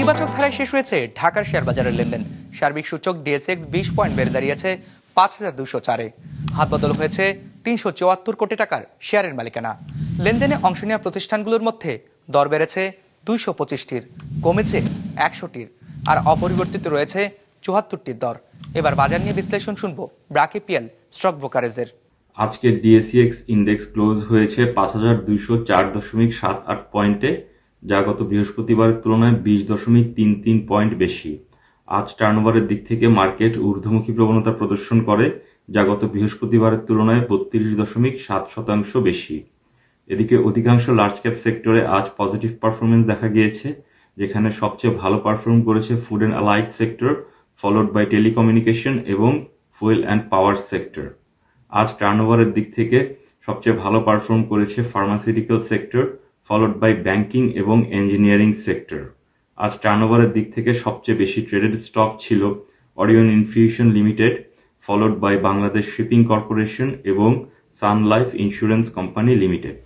ইতিবাচক ধারায় শেষ হয়েছে ঢাকার শেয়ার বাজারের লেনদেন। সার্বিক সূচক ডিএসএক্স 20 পয়েন্ট বেড়ে দাঁড়িয়েছে 5204-এ। হাত বদল হয়েছে 374 কোটি টাকার শেয়ারের মালিকানা। লেনদেনে অংশ নেওয়া প্রতিষ্ঠানগুলোর মধ্যে দর বেড়েছে 225টির, কমেছে 100টির, আর অপরিবর্তিত রয়েছে 74টির দর। এবার বাজার নিয়ে বিশ্লেষণ শুনবো ব্র্যাক এপিএল স্টক ব্রোকারেজের। আজকে ডিএসইএক্স ইন্ডেক্স ক্লোজ হয়েছে 5204.78 পয়েন্টে, যা গত বৃহস্পতিবারের তুলনায় 20.33 পয়েন্ট বেশি। আজ টার্নওভারের দিক থেকে মার্কেট ঊর্ধ্বমুখী প্রবণতা প্রদর্শন করে, যা গত বৃহস্পতিবারের তুলনায় 32.7% বেশি। এদিকে অধিকাংশ লার্জ ক্যাপ সেক্টরে আজ পজিটিভ পারফরমেন্স দেখা গিয়েছে, যেখানে সবচেয়ে ভালো পারফর্ম করেছে food and allied sector, followed by telecommunication এবং ফুয়েল অ্যান্ড পাওয়ার সেক্টর। আজ টার্নওভারের দিক থেকে সবচেয়ে ভালো পারফর্ম করেছে pharmaceutical sector, followed by banking এবং ইঞ্জিনিয়ারিং সেক্টর। আজ টার্নওভারের দিক থেকে সবচেয়ে বেশি ট্রেডেড স্টক ছিল Orion Infusion Limited, followed by Bangladesh Shipping Corporation এবং Sun Life Insurance Company limited.